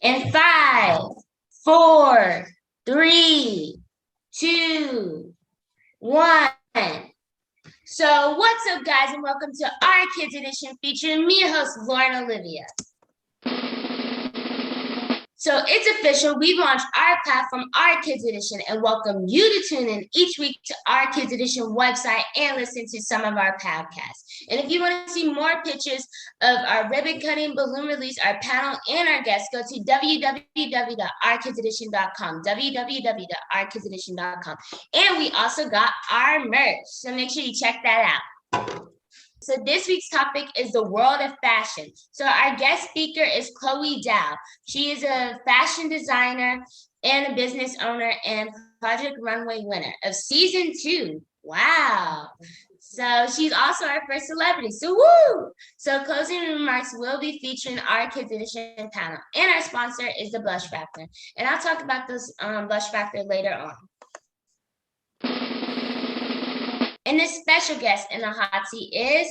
In 5, 4, 3, 2, 1. So what's up, guys, and welcome to our Kids Edition featuring me, your host, Lauren Olivia. So it's official. We launched our platform, Our Kids Edition, and welcome you to tune in each week to Our Kids Edition website and listen to some of our podcasts. And if you want to see more pictures of our ribbon cutting, balloon release, our panel, and our guests, go to www.ourkidsedition.com, www.ourkidsedition.com. And we also got our merch, so make sure you check that out. So this week's topic is the world of fashion. So our guest speaker is Chloe Dow. She is a fashion designer and a business owner and Project Runway winner of season 2. Wow. So she's also our first celebrity. So woo! So closing remarks will be featuring our Kids Edition panel. And our sponsor is the Blush Factor. And I'll talk about this Blush Factor later on. And this special guest in the hot seat is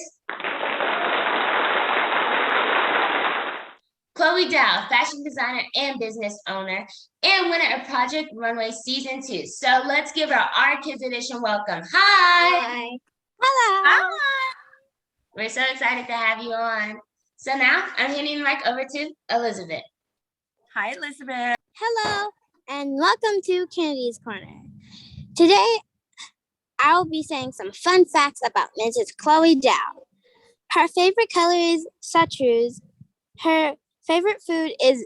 Chloe Dow, fashion designer and business owner, and winner of Project Runway Season 2. So let's give her our Kids Edition welcome. Hi. Hi. Hello. Hi. We're so excited to have you on. So now I'm handing the mic over to Elizabeth. Hi, Elizabeth. Hello, and welcome to Kennedy's Corner. Today, I will be saying some fun facts about Mrs. Chloe Dow. Her favorite color is chartreuse. Her favorite food is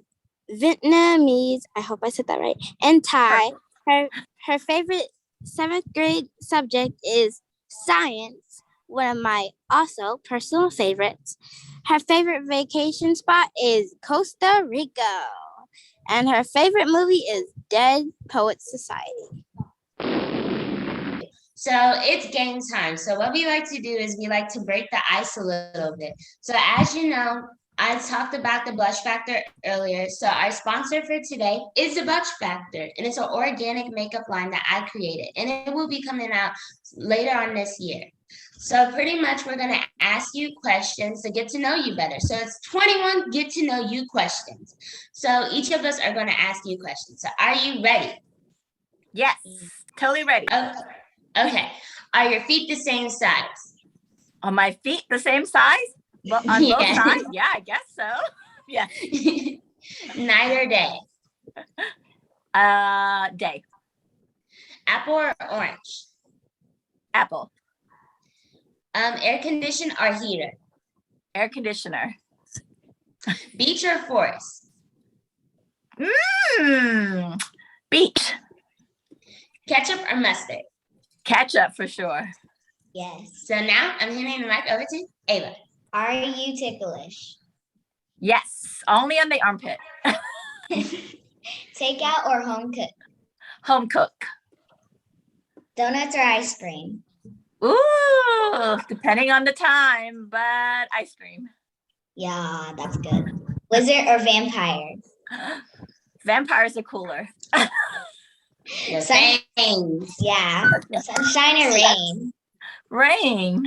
Vietnamese, I hope I said that right, and Thai. Her favorite 7th grade subject is science, one of my also personal favorites. Her favorite vacation spot is Costa Rica. And her favorite movie is Dead Poets Society. So it's game time. So what we like to do is we like to break the ice a little bit. So as you know, I talked about the Blush Factor earlier. So our sponsor for today is the Blush Factor, and it's an organic makeup line that I created, and it will be coming out later on this year. So pretty much we're going to ask you questions to get to know you better. So it's 21 get to know you questions. So each of us are going to ask you questions. So are you ready? Yes, totally ready. Okay. Are your feet the same size? Are my feet the same size? Well, on both sides? Yeah, I guess so. Yeah. Night or day? Day. Apple or orange? Apple. Air conditioner or heater? Air conditioner. Beach or forest? Beach. Ketchup or mustard? Ketchup for sure. Yes. So now I'm handing the mic over to Ava. Are you ticklish? Yes, only on the armpit. Takeout or home cook? Home cook. Donuts or ice cream? Ooh, depending on the time, but ice cream. Yeah, that's good. Wizard or vampire? Vampires are cooler. Thanks. Yeah. Sunshine or rain? Rain.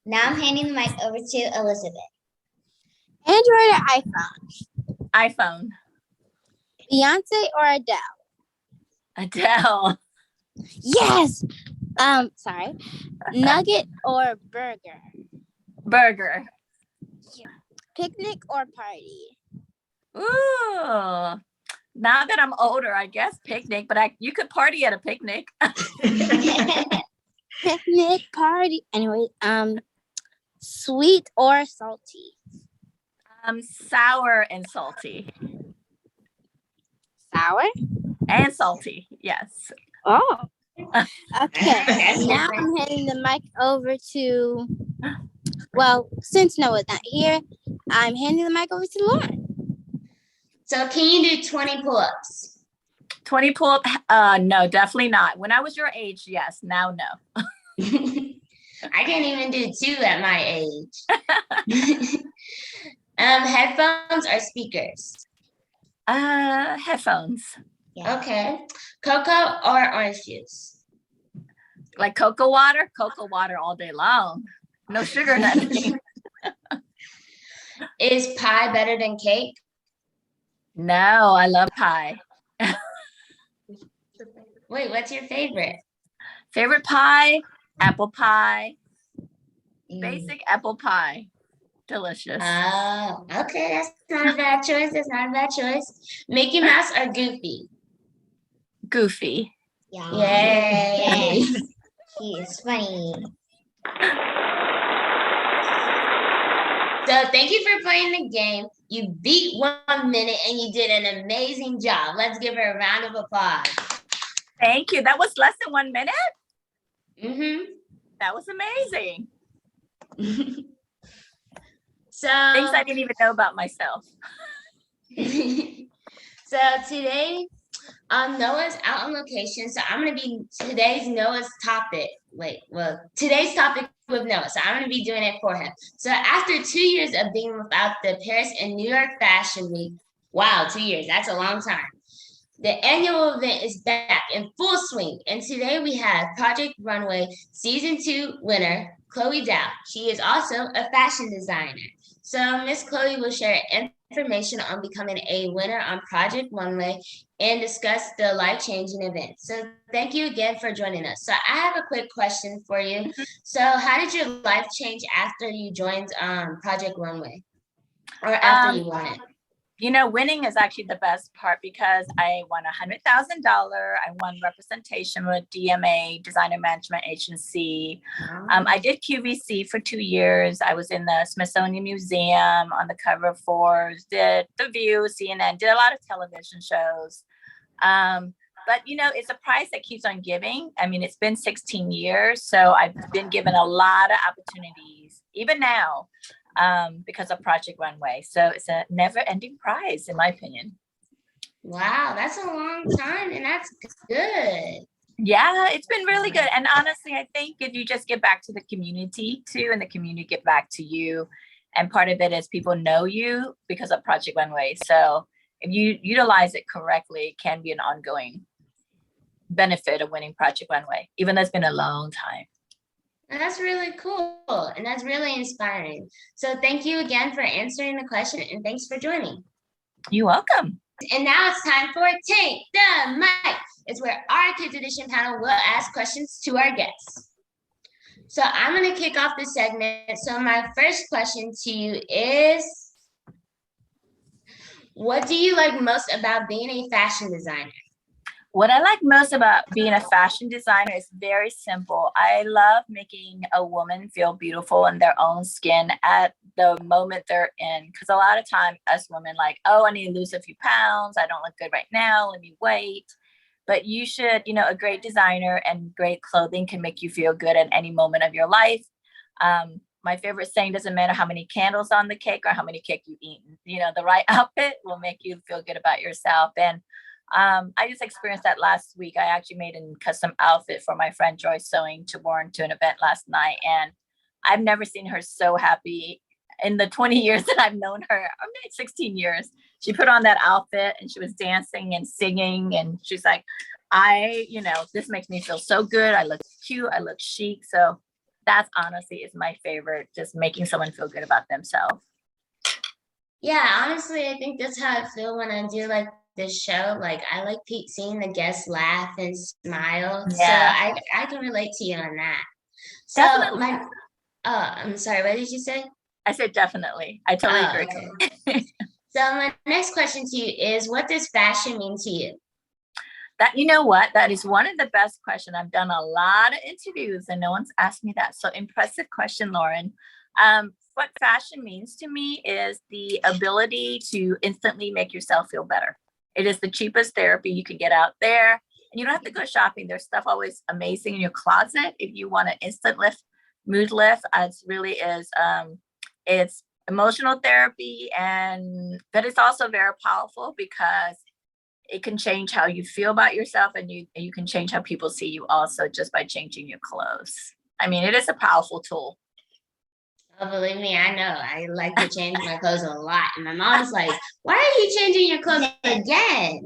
Now I'm handing the mic over to Elizabeth. Android or iPhone? iPhone. Beyonce or Adele? Adele. Yes. Sorry. Nugget or burger? Burger. Picnic or party? Ooh. Now that I'm older, I guess picnic, but you could party at a picnic. Picnic, party. Anyway, sweet or salty? Sour and salty. Sour? And salty, yes. Oh. Okay. Now I'm handing the mic over to, well, since Noah's not here, I'm handing the mic over to Lauren. So can you do 20 pull-ups? 20 pull-up? No, definitely not. When I was your age, yes. Now, no. I can't even do 2 at my age. Headphones or speakers? Headphones. Yeah. Okay. Cocoa or orange juice? Like cocoa water? Cocoa water all day long. No sugar, nothing. Is pie better than cake? No, I love pie. Wait, what's your favorite? Favorite pie? Apple pie. Mm. Basic apple pie. Delicious. Oh, okay. That's not a bad choice. That's not a bad choice. Mickey Mouse or Goofy? Goofy. Yeah. Yay. Yes. He is funny. So thank you for playing the game. You beat 1 minute and you did an amazing job. Let's give her a round of applause. Thank you. That was less than 1 minute? Mm-hmm. That was amazing. So Things I didn't even know about myself. so today Noah's out on location, so I'm gonna be today's Noah's topic. Today's topic with Noah, so I'm gonna be doing it for him. So after 2 years of being without the Paris and New York Fashion Week, wow, 2 years, that's a long time. The annual event is back in full swing, and today we have Project Runway Season 2 winner, Chloe Dow. She is also a fashion designer. So Miss Chloe will share information on becoming a winner on Project Runway and discuss the life-changing event. So thank you again for joining us. So I have a quick question for you. So how did your life change after you joined Project Runway or after you won it? You know, winning is actually the best part because I won $100,000. I won representation with DMA, Designer Management Agency. I did QVC for 2 years. I was in the Smithsonian Museum on the cover of Forbes, did The View, CNN, did a lot of television shows. But, you know, it's a prize that keeps on giving. I mean, it's been 16 years. So I've been given a lot of opportunities, even now. Because of Project Runway. So it's a never-ending prize, in my opinion. Wow, that's a long time, and that's good. Yeah, it's been really good. And honestly, I think if you just get back to the community too, and the community get back to you, and part of it is people know you because of Project Runway. So if you utilize it correctly, it can be an ongoing benefit of winning Project Runway, even though it's been a long time. And that's really cool, and that's really inspiring. So thank you again for answering the question, and thanks for joining. You're welcome. And now it's time for Take the Mic. It's where our Kids Edition panel will ask questions to our guests. So I'm going to kick off this segment. So my first question to you is, what do you like most about being a fashion designer? What I like most about being a fashion designer is very simple. I love making a woman feel beautiful in their own skin at the moment they're in. Because a lot of time us women like, oh, I need to lose a few pounds. I don't look good right now. Let me wait. But you should, you know, a great designer and great clothing can make you feel good at any moment of your life. My favorite saying, doesn't matter how many candles on the cake or how many cake you eat. You know, the right outfit will make you feel good about yourself. And I just experienced that last week. I actually made a custom outfit for my friend Joyce Sewing to wear to an event last night. And I've never seen her so happy in the 20 years that I've known her. I mean, 16 years. She put on that outfit and she was dancing and singing. And she's like, this makes me feel so good. I look cute. I look chic. So that's honestly is my favorite, just making someone feel good about themselves. Yeah, honestly, I think that's how I feel when I do like this show. Like I like seeing the guests laugh and smile. Yeah. So I can relate to you on that. So Definitely. I'm sorry, what did you say? I said definitely. I totally agree. Okay. So my next question to you is, what does fashion mean to you? That, you know what, that is one of the best questions. I've done a lot of interviews and no one's asked me that. So impressive question, Lauren. What fashion means to me is the ability to instantly make yourself feel better. It is the cheapest therapy you can get out there. And you don't have to go shopping. There's stuff always amazing in your closet. If you want an instant lift, mood lift, it really is, it's emotional therapy, but it's also very powerful because it can change how you feel about yourself, and you can change how people see you also just by changing your clothes. I mean, it is a powerful tool. Oh, believe me, I know. I like to change my clothes a lot. And my mom's like, why are you changing your clothes again?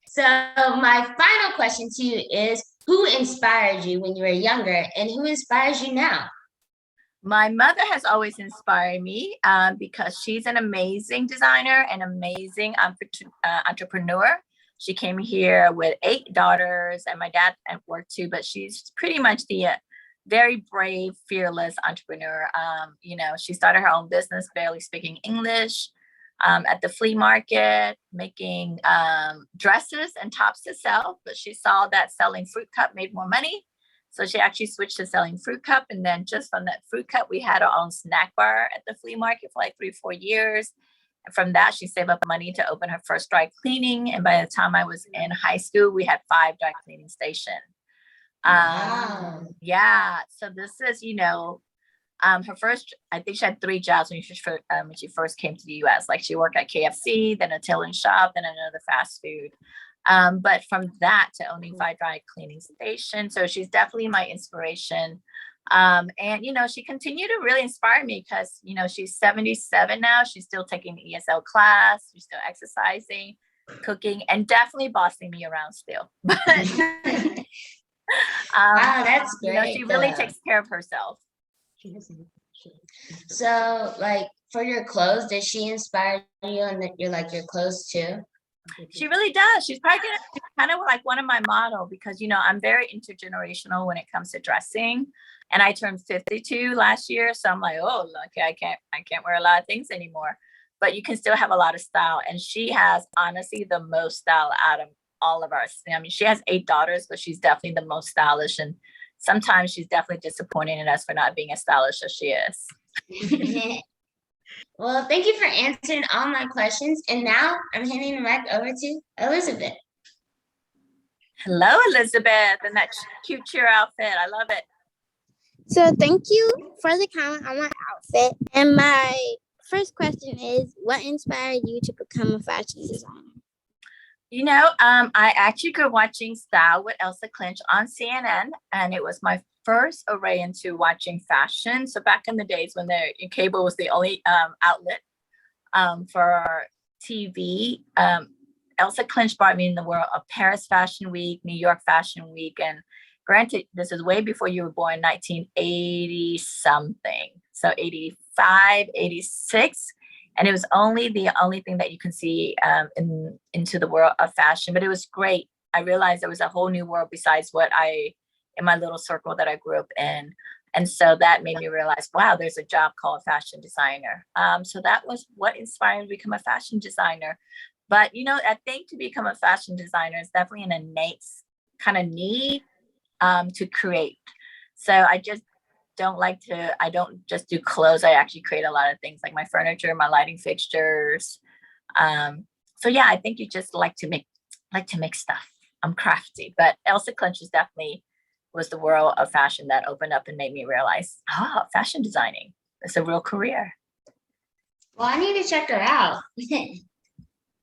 So my final question to you is, who inspired you when you were younger and who inspires you now? My mother has always inspired me because she's an amazing designer and amazing entrepreneur. She came here with 8 daughters, and my dad at work too, but she's pretty much the very brave, fearless entrepreneur. She started her own business, barely speaking English, at the flea market, making dresses and tops to sell, but she saw that selling fruit cup made more money. So she actually switched to selling fruit cup. And then just from that fruit cup, we had our own snack bar at the flea market for like 3-4 years. And from that, she saved up money to open her first dry cleaning. And by the time I was in high school, we had 5 dry cleaning stations. Wow. Yeah. So this is, her first, I think she had 3 jobs when she first came to the US. Like she worked at KFC, then a tailoring shop, then another fast food. But from that to owning 5 dry cleaning stations. So she's definitely my inspiration. And, she continued to really inspire me because, she's 77 now. She's still taking the ESL class. She's still exercising, cooking, and definitely bossing me around still. But, Wow, that's great. she really takes care of herself. So, like, for your clothes, did she inspire you and your clothes too? She really does. She's probably kind of like one of my model because, I'm very intergenerational when it comes to dressing. And I turned 52 last year. So I'm like, oh, okay, I can't wear a lot of things anymore. But you can still have a lot of style. And she has honestly the most style out of all of us. I mean, she has 8 daughters, but she's definitely the most stylish. And sometimes she's definitely disappointed in us for not being as stylish as she is. Well, thank you for answering all my questions. And now I'm handing the mic over to Elizabeth. Hello, Elizabeth, and that cute cheer outfit. I love it. So thank you for the comment on my outfit. And my first question is, what inspired you to become a fashion designer? I actually grew up watching Style with Elsa Clinch on CNN, and it was my first array into watching fashion. So back in the days when cable was the only outlet for TV, Elsa Clinch brought me in the world of Paris Fashion Week, New York Fashion Week, and granted, this is way before you were born, 1980 something, so 85, 86. And it was the only thing that you can see into the world of fashion, but it was great. I realized there was a whole new world besides in my little circle that I grew up in. And so that made me realize, wow, there's a job called fashion designer. So that was what inspired me to become a fashion designer. But, I think to become a fashion designer is definitely an innate kind of need to create. So I don't just do clothes. I actually create a lot of things like my furniture, my lighting fixtures. So yeah, I think you just like to make stuff. I'm crafty, but Elsa Clinch definitely was the world of fashion that opened up and made me realize, fashion designing is a real career. Well, I need to check her out.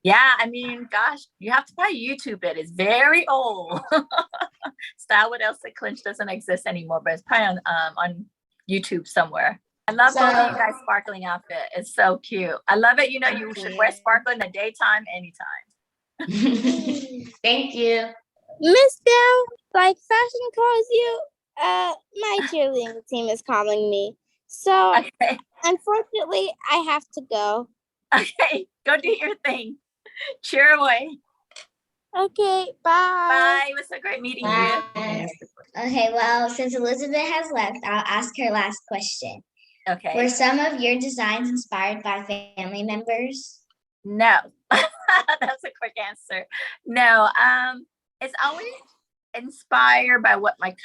Yeah, I mean, gosh, you have to probably YouTube it. It's very old. Style with Elsa Clinch doesn't exist anymore, but it's probably on YouTube somewhere. I love both of you guys' sparkling outfit. It's so cute. I love it. You should wear sparkle in the daytime, anytime. Thank you. Miss Bell, like fashion calls you, my cheerleading team is calling me. So Okay. Unfortunately, I have to go. Okay, go do your thing. Cheer away. Okay, bye. Bye. It was so great meeting you. Okay, well, since Elizabeth has left, I'll ask her last question. Okay. Were some of your designs inspired by family members? No. That's a quick answer. No. It's always inspired by what my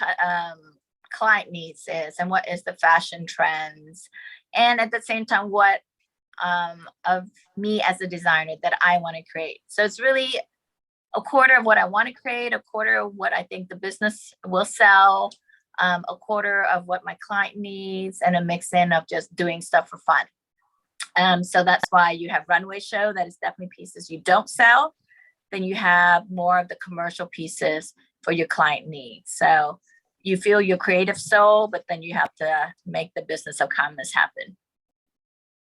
client needs is and what is the fashion trends, and at the same time what of me as a designer that I want to create. So it's really a quarter of what I want to create, a quarter of what I think the business will sell, a quarter of what my client needs, and a mix in of just doing stuff for fun. So that's why you have Runway show that is definitely pieces you don't sell. Then you have more of the commercial pieces for your client needs. So you feel your creative soul, but then you have to make the business of commerce happen.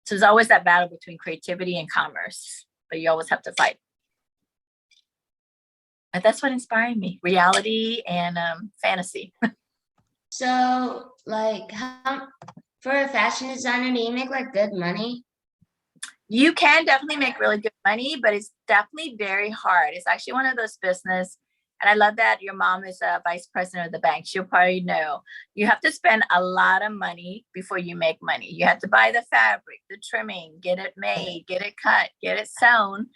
So there's always that battle between creativity and commerce, but you always have to fight. But that's what inspired me, reality and fantasy. So, For a fashion designer, do you make like good money? You can definitely make really good money, but it's definitely very hard. It's actually one of those business. And I love that your mom is a vice president of the bank. She'll probably know you have to spend a lot of money before you make money. You have to buy the fabric, the trimming, get it made, get it cut, get it sewn,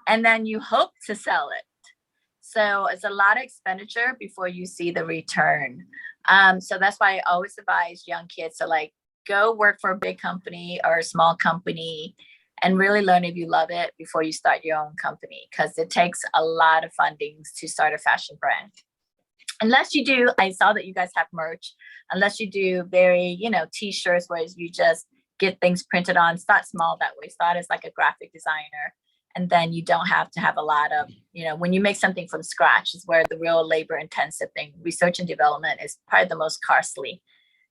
and then you hope to sell it. So it's a lot of expenditure before you see the return. So that's why I always advise young kids to like go work for a big company or a small company and really learn if you love it before you start your own company, because it takes a lot of fundings to start a fashion brand. Unless you do, I saw that you guys have merch, unless you do very, t-shirts where you just get things printed on, start small that way. Start as like a graphic designer. And then you don't have to have a lot of, when you make something from scratch is where the real labor intensive thing, research and development is probably the most costly.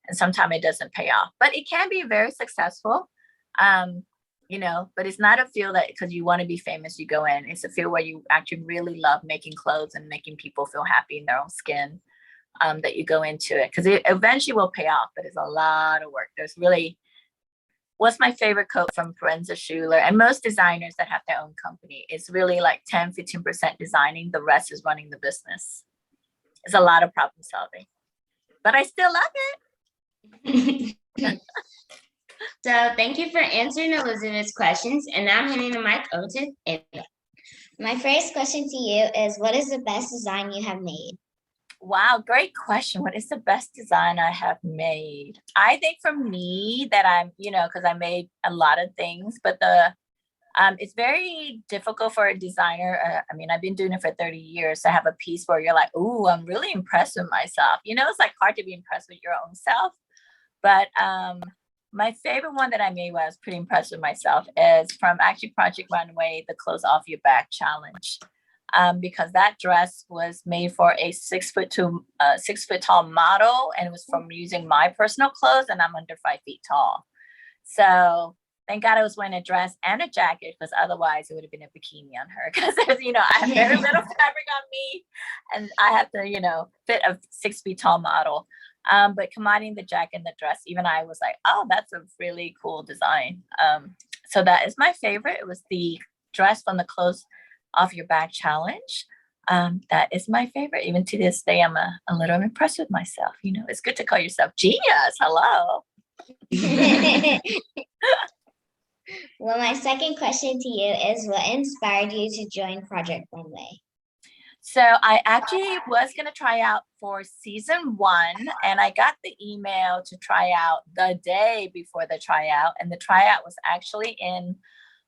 And sometimes it doesn't pay off, but it can be very successful. But it's not a field that because you want to be famous, you go in. It's a field where you actually really love making clothes and making people feel happy in their own skin, that you go into it because it eventually will pay off, but it's a lot of work. There's really, what's my favorite quote from Forenza Schuler and most designers that have their own company, it's really like 10-15% designing, the rest is running the business. It's a lot of problem solving, but I still love it. So thank you for answering Elizabeth's questions. And now I'm handing the mic over to Ava. My first question to you is, what is the best design you have made? Wow, great question. What is the best design I have made? I think for me that I'm, because I made a lot of things, but it's very difficult for a designer. I've been doing it for 30 years to have a piece where you're like, oh, I'm really impressed with myself. It's like hard to be impressed with your own self. But my favorite one that I made where I was pretty impressed with myself is from actually Project Runway, the Clothes Off Your Back challenge. Because that dress was made for a 6 foot tall model, and it was from using my personal clothes, and I'm under 5 feet tall. So thank God I was wearing a dress and a jacket, because otherwise it would have been a bikini on her. Because there's, I have very little fabric on me, and I have to, fit a 6 feet tall model. But combining the jacket and the dress, even I was like, oh, that's a really cool design. So that is my favorite. It was the dress from the Clothes Off Your Back challenge. That is my favorite. Even to this day, I'm a little impressed with myself. It's good to call yourself genius. Hello. Well, my second question to you is, what inspired you to join Project Runway? So I actually was going to try out for season 1, and I got the email to try out the day before the tryout. And the tryout was actually in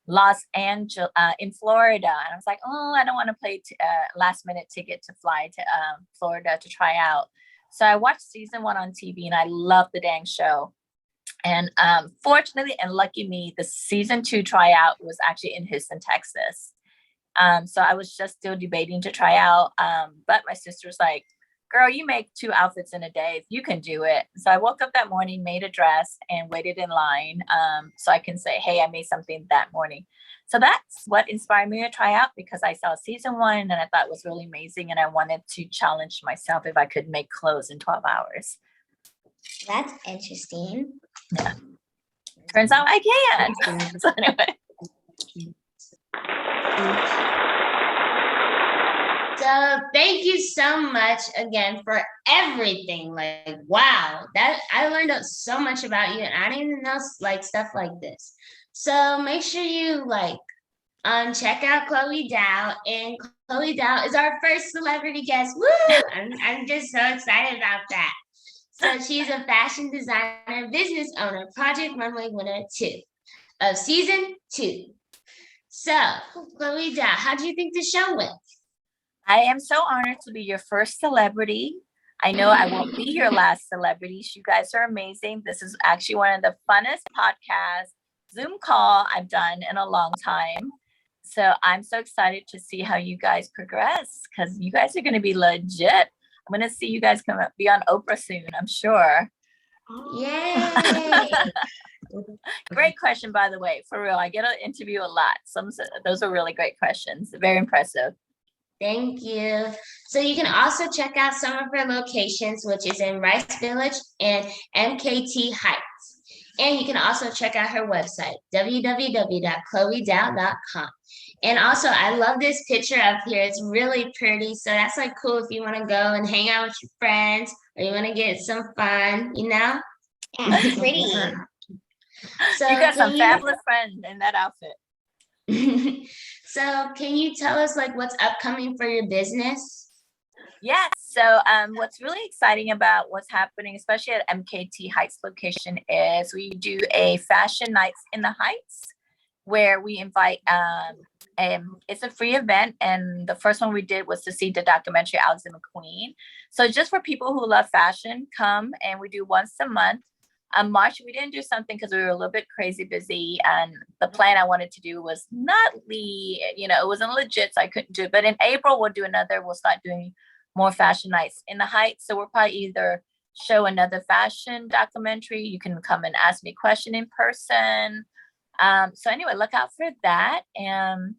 Los Angeles, in Florida. And I was like, oh, I don't want to pay last minute ticket to fly to Florida to try out. So I watched season 1 on TV, and I loved the dang show. And fortunately, and lucky me, the season 2 tryout was actually in Houston, Texas. So I was just still debating to try out. But my sister was like, girl, you make 2 outfits in a day. You can do it. So I woke up that morning, made a dress, and waited in line so I can say, hey, I made something that morning. So that's what inspired me to try out, because I saw season 1 and I thought it was really amazing. And I wanted to challenge myself if I could make clothes in 12 hours. That's interesting. Yeah. Turns out I can. So anyway. So thank you so much again for everything. Like, wow, that I learned so much about you, and I didn't even know like stuff like this. So make sure you check out Chloe Dow, and Chloe Dow is our first celebrity guest. Woo! I'm just so excited about that. So she's a fashion designer, business owner, Project Runway winner 2 of season 2. So Chloe Dow, how do you think the show went? I am so honored to be your first celebrity. I know I won't be your last celebrity. You guys are amazing. This is actually one of the funnest podcasts, Zoom call I've done in a long time. So I'm so excited to see how you guys progress, because you guys are going to be legit. I'm going to see you guys be on Oprah soon, I'm sure. Yay! Great question, by the way. For real, I get to interview a lot. Those are really great questions. Very impressive. Thank you. So you can also check out some of her locations, which is in Rice Village and MKT Heights. And you can also check out her website, www.chloedow.com. And also, I love this picture up here. It's really pretty. So that's like cool if you want to go and hang out with your friends or you want to get some fun, Yeah, it's pretty. So You got some can fabulous friends in that outfit. So can you tell us like what's upcoming for your business? Yes. So what's really exciting about what's happening, especially at MKT Heights location, is we do a fashion nights in the Heights where we invite it's a free event, and the first one we did was to see the documentary Alexander McQueen. So just for people who love fashion, come, and we do once a month. March we didn't do something because we were a little bit crazy busy, and the plan I wanted to do was not it wasn't legit, so I couldn't do it. But in April we'll do another. We'll start doing more fashion nights in the Heights. So we'll probably either show another fashion documentary. You can come and ask me a question in person. So anyway, look out for that. And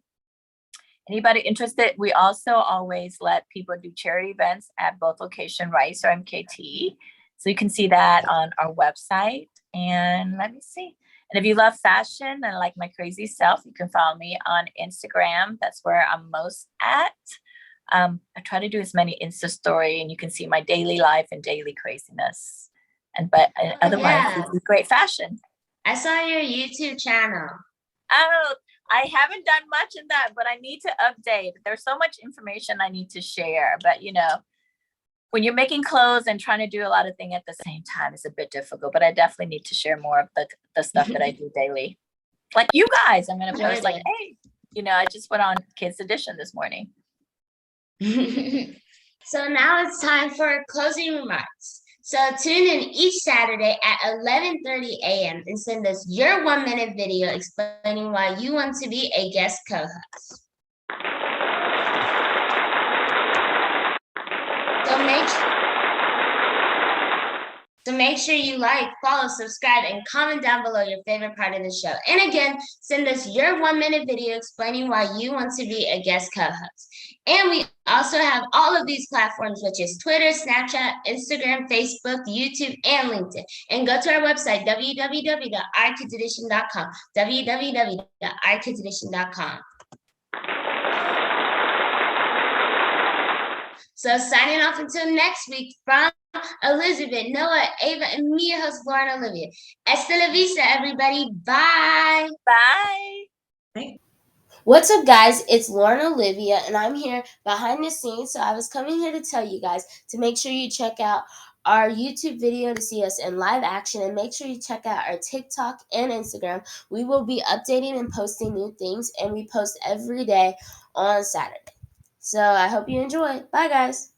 anybody interested, we also always let people do charity events at both location, Rice or MKT. So you can see that on our website. And let me see. And if you love fashion and like my crazy self, you can follow me on Instagram. That's where I'm most at. I try to do as many Insta story, and you can see my daily life and daily craziness. Otherwise, it's great fashion. I saw your YouTube channel. Oh, I haven't done much in that, but I need to update. There's so much information I need to share, but when you're making clothes and trying to do a lot of things at the same time, it's a bit difficult, but I definitely need to share more of the stuff that I do daily. Like you guys, I'm going to post like, hey, I just went on Kids Edition this morning. So now it's time for closing remarks. So tune in each Saturday at 11:30 a.m. and send us your 1-minute video explaining why you want to be a guest co-host. So make sure you like, follow, subscribe, and comment down below your favorite part of the show. And again, send us your 1-minute video explaining why you want to be a guest co-host. And we also have all of these platforms, which is Twitter, Snapchat, Instagram, Facebook, YouTube, and LinkedIn. And go to our website, www.ourkidsedition.com, www.ourkidsedition.com. So signing off until next week from Elizabeth, Noah, Ava, and me, your host, Lauren Olivia. Hasta la vista, everybody. Bye. Bye. What's up, guys? It's Lauren Olivia, and I'm here behind the scenes. So I was coming here to tell you guys to make sure you check out our YouTube video to see us in live action, and make sure you check out our TikTok and Instagram. We will be updating and posting new things, and we post every day on Saturday. So I hope you enjoy. Bye, guys.